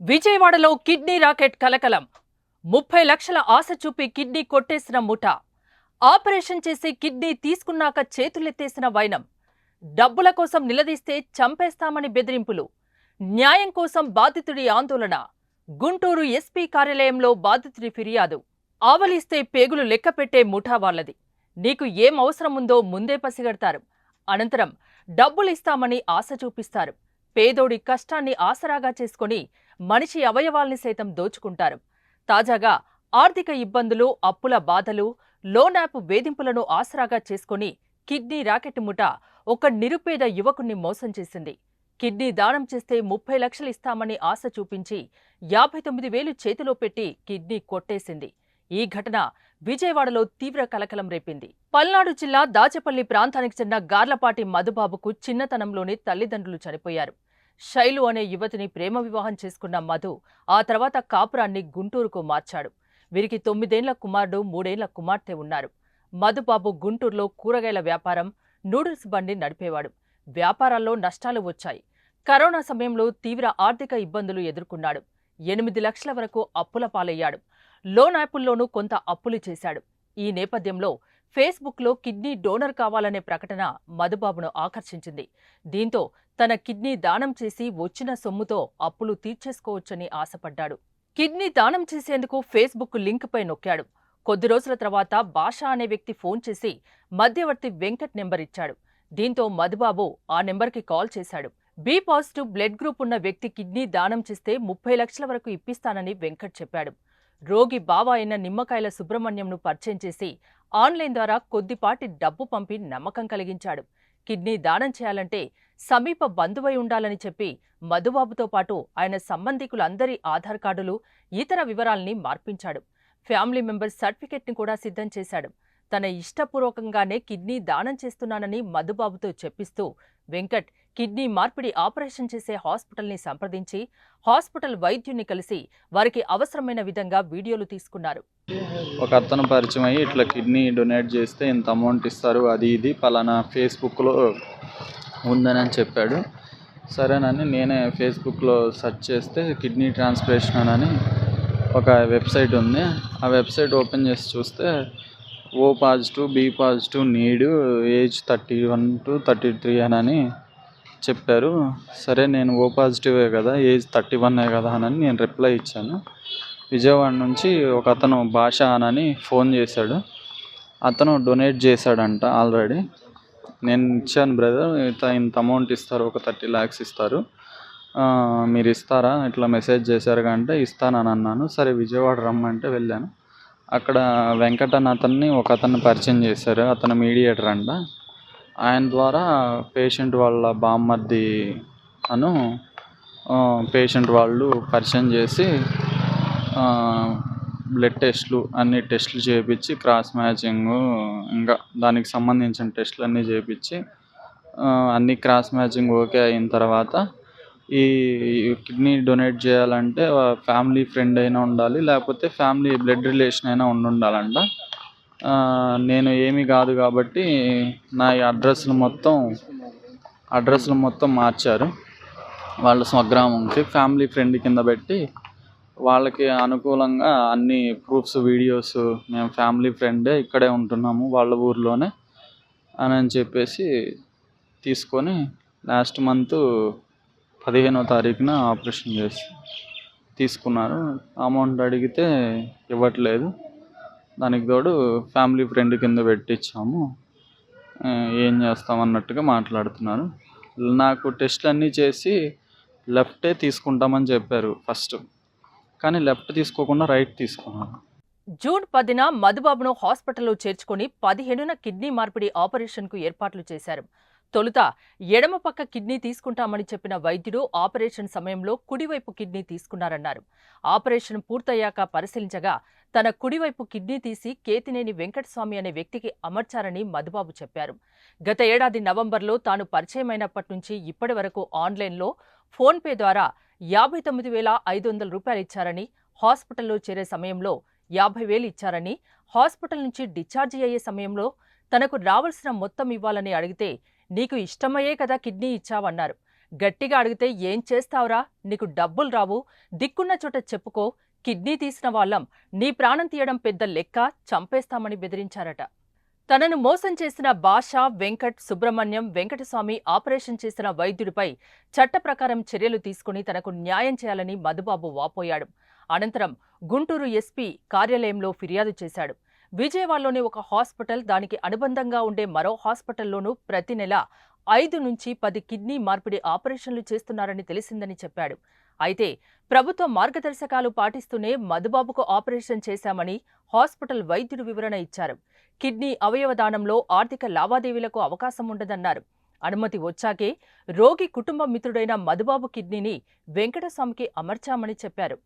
విజయవాడలో kidney racket కలకలం. 30 లక్షల ఆశ చూపి కిడ్నీ కొట్టేసిన ముఠా. ఆపరేషన్ చేసి కిడ్నీ తీసుకున్నాక చేతులెత్తేసిన వైనం. డబ్బుల కోసం నిలదీస్తే చంపేస్తామని బెదిరింపులు. న్యాయం కోసం బాధితుడి ఆందోళన. గుంటూరు ఎస్పీ కార్యాలయంలో బాధితుడి ఫిర్యాదు. ఆవలిస్తే పేగులు లెక్కపెట్టే ముఠా వాళ్ళది. నీకు ఏం అవసరముందో ముందే పసిగడతారు. అనంతరం డబ్బులిస్తామని ఆశ చూపిస్తారు. పేదోడి కష్టాన్ని ఆసరాగా చేసుకుని మనిషి అవయవాల్ని సైతం దోచుకుంటారు. తాజాగా ఆర్థిక ఇబ్బందులు, అప్పుల బాధలు, లోన్ యాప్ వేధింపులను ఆసరాగా చేసుకుని కిడ్నీ రాకెట్ ముఠా ఒక నిరుపేద యువకుణ్ణి మోసం చేసింది. కిడ్నీ దానం చేస్తే 30 లక్షలు ఇస్తామని ఆశ చూపించి 59,000 చేతిలో పెట్టి కిడ్నీ కొట్టేసింది. ఈ ఘటన విజయవాడలో తీవ్ర కలకలం రేపింది. పల్నాడు జిల్లా దాచపల్లి ప్రాంతానికి చెందిన గార్లపాటి మధుబాబుకు చిన్నతనంలోనే తల్లిదండ్రులు చనిపోయారు. శైలు అనే యువతిని ప్రేమ వివాహం చేసుకున్న మధు ఆ తర్వాత కాపురాన్ని గుంటూరుకు మార్చాడు. వీరికి 9 ఏళ్ల కుమారుడు, 3 ఏళ్ల కుమార్తె ఉన్నారు. మధుబాబు గుంటూరులో కూరగాయల వ్యాపారం, నూడిల్స్ బండి నడిపేవాడు. వ్యాపారాల్లో నష్టాలు వచ్చాయి. కరోనా సమయంలో తీవ్ర ఆర్థిక ఇబ్బందులు ఎదుర్కొన్నాడు. 8 లక్షల వరకు అప్పుల పాలయ్యాడు. లోన్ యాపుల్లోనూ కొంత అప్పులు చేశాడు. ఈ నేపథ్యంలో ఫేస్బుక్లో కిడ్నీ డోనర్ కావాలనే ప్రకటన మధుబాబును ఆకర్షించింది. దీంతో తన కిడ్నీ దానం చేసి వచ్చిన సొమ్ముతో అప్పులు తీర్చేసుకోవచ్చని ఆశపడ్డాడు. కిడ్నీ దానం చేసేందుకు ఫేస్బుక్ లింక్ పై నొక్కాడు. కొద్ది రోజుల తర్వాత భాష అనే వ్యక్తి ఫోన్ చేసి మధ్యవర్తి వెంకట్ నెంబర్ ఇచ్చాడు. దీంతో మధుబాబు ఆ నెంబర్కి కాల్ చేశాడు. బి పాజిటివ్ బ్లడ్ గ్రూప్ ఉన్న వ్యక్తి కిడ్నీ దానం చేస్తే 30 లక్షల వరకు ఇప్పిస్తానని వెంకట్ చెప్పాడు. రోగి బావ అయిన నిమ్మకాయల సుబ్రహ్మణ్యంను పరిచయం చేసి ఆన్లైన్ ద్వారా కొద్దిపాటి డబ్బు పంపి నమ్మకం కలిగించాడు. కిడ్నీ దానం చేయాలంటే సమీప బంధువై ఉండాలని చెప్పి మధుబాబుతో పాటు ఆయన సంబంధికులందరి ఆధార్ కార్డులు, ఇతర వివరాల్ని మార్పించాడు. ఫ్యామిలీ మెంబర్ సర్టిఫికెట్ని కూడా సిద్ధం చేశాడు. తన ఇష్టపూర్వకంగానే కిడ్నీ దానం చేస్తున్నానని మధుబాబుతో చెప్పిస్తూ వెంకట్ కిడ్నీ మార్పిడి ఆపరేషన్ చేసే హాస్పిటల్ని సంప్రదించి హాస్పిటల్ వైద్యుని కలిసి వారికి అవసరమైన విధంగా వీడియోలు తీసుకున్నారు. ఒక అతను పరిచయం అయ్యి ఇట్లా కిడ్నీ డొనేట్ చేస్తే ఇంత అమౌంట్ ఇస్తారు, అది ఇది పలానా ఫేస్బుక్లో ఉందని చెప్పాడు. సరేనని నేనే ఫేస్బుక్లో సెర్చ్ చేస్తే కిడ్నీ ట్రాన్స్ప్లాంటేషన్ అని ఒక వెబ్సైట్ ఉంది. ఆ వెబ్సైట్ ఓపెన్ చేసి చూస్తే O positive, B positive, need, age 31 to 33 అని చెప్పారు. సరే నేను ఓ పాజిటివే కదా, ఏజ్ 31 కదా అని నేను రిప్లై ఇచ్చాను. విజయవాడ నుంచి ఒక అతను భాష అని ఫోన్ చేశాడు. అతను డొనేట్ చేశాడంట ఆల్రెడీ. నేను ఇచ్చాను బ్రదర్, ఇంత అమౌంట్ ఇస్తారు, ఒక 30 lakhs ఇస్తారు, మీరు ఇస్తారా, ఇట్లా మెసేజ్ చేశారు అంటే ఇస్తానని అన్నాను. సరే విజయవాడ రమ్మంటే వెళ్ళాను. అక్కడ వెంకట్ అన్న అతన్ని ఒక అతన్ని పరిచయం చేశారు. అతను మీడియేటర్ అంట. ఆయన ద్వారా పేషెంట్ వాళ్ళ బామ్మర్ది అను పేషెంట్ వాళ్ళు పరిచయం చేసి బ్లడ్ టెస్ట్లు అన్ని టెస్టులు చేయించి క్రాస్ మ్యాచింగ్ ఇంకా దానికి సంబంధించిన టెస్టులు అన్నీ చేయించి అన్ని క్రాస్ మ్యాచింగ్ ఓకే అయిన తర్వాత ఈ కిడ్నీ డొనేట్ చేయాలంటే ఫ్యామిలీ ఫ్రెండ్ అయినా ఉండాలి, లేకపోతే ఫ్యామిలీ బ్లడ్ రిలేషన్ అయినా ఉండాలంట. నేను ఏమీ కాదు కాబట్టి నా అడ్రస్లు మొత్తం మార్చారు. వాళ్ళ స్వగ్రామంకి ఫ్యామిలీ ఫ్రెండ్ కింద పెట్టి వాళ్ళకి అనుకూలంగా అన్ని ప్రూఫ్స్, వీడియోస్, మేము ఫ్యామిలీ ఫ్రెండే ఇక్కడే ఉంటున్నాము వాళ్ళ ఊర్లోనే అని చెప్పేసి తీసుకొని లాస్ట్ మంత్ 15వ తారీఖున ఆపరేషన్ చేసి తీసుకున్నారు. అమౌంట్ అడిగితే ఇవ్వట్లేదు. దానికి తోడు ఫ్యామిలీ ఫ్రెండ్ కింద పెట్టించాము, ఏం చేస్తామన్నట్టుగా మాట్లాడుతున్నారు. నాకు టెస్ట్లు అన్నీ చేసి లెఫ్టే తీసుకుంటామని చెప్పారు ఫస్ట్, కానీ లెఫ్ట్ తీసుకోకుండా రైట్ తీసుకున్నాను. జూన్ 10న మధుబాబును హాస్పిటల్లో చేర్చుకుని 15న కిడ్నీ మార్పిడి ఆపరేషన్కు ఏర్పాట్లు చేశారు. తొలుత ఎడమ పక్క కిడ్నీ తీసుకుంటామని చెప్పిన వైద్యుడు ఆపరేషన్ సమయంలో కుడివైపు కిడ్నీ తీసుకున్నారన్నారు. ఆపరేషన్ పూర్తయ్యాక పరిశీలించగా తన కుడివైపు కిడ్నీ తీసి కేతినేని వెంకటస్వామి అనే వ్యక్తికి అమర్చారని మధుబాబు చెప్పారు. గత ఏడాది నవంబర్లో తాను పరిచయమైనప్పటి నుంచి ఇప్పటి వరకు ఆన్లైన్లో ఫోన్పే ద్వారా 59,500 రూపాయలు ఇచ్చారని, హాస్పిటల్లో చేరే సమయంలో 50,000 ఇచ్చారని, హాస్పిటల్ నుంచి డిశ్చార్జి అయ్యే సమయంలో తనకు రావాల్సిన మొత్తం ఇవ్వాలని అడిగితే నీకు ఇష్టమయ్యే కదా కిడ్నీ ఇచ్చావన్నారు. గట్టిగా అడిగితే ఏం చేస్తావురా, నీకు డబ్బులు రావు, దిక్కున్న చోట చెప్పుకో, కిడ్నీ తీసిన వాళ్ళం, నీ ప్రాణం తీయడం పెద్ద లెక్క, చంపేస్తామని బెదిరించారట. తనను మోసం చేసిన భాష, వెంకట్, సుబ్రహ్మణ్యం, వెంకటస్వామి ఆపరేషన్ చేసిన వైద్యుడిపై చట్ట ప్రకారం చర్యలు తీసుకుని తనకు న్యాయం చేయాలని మధుబాబు వాపోయాడు. అనంతరం గుంటూరు ఎస్పీ కార్యాలయంలో ఫిర్యాదు చేశాడు. విజయవాడలోని ఒక హాస్పిటల్, దానికి అనుబంధంగా ఉండే మరో హాస్పిటల్లోనూ ప్రతి నెల 5 నుంచి 10 కిడ్నీ మార్పిడి ఆపరేషన్లు చేస్తున్నారని తెలిసిందని చెప్పాడు. అయితే ప్రభుత్వ మార్గదర్శకాలు పాటిస్తూనే మధుబాబుకు ఆపరేషన్ చేశామని హాస్పిటల్ వైద్యుడు వివరణ ఇచ్చారు. కిడ్నీ అవయవదానంలో ఆర్థిక లావాదేవీలకు అవకాశం ఉండదన్నారు. అనుమతి వచ్చాకే రోగి కుటుంబ మిత్రుడైన మధుబాబు కిడ్నీని వెంకటస్వామికి అమర్చామని చెప్పారు.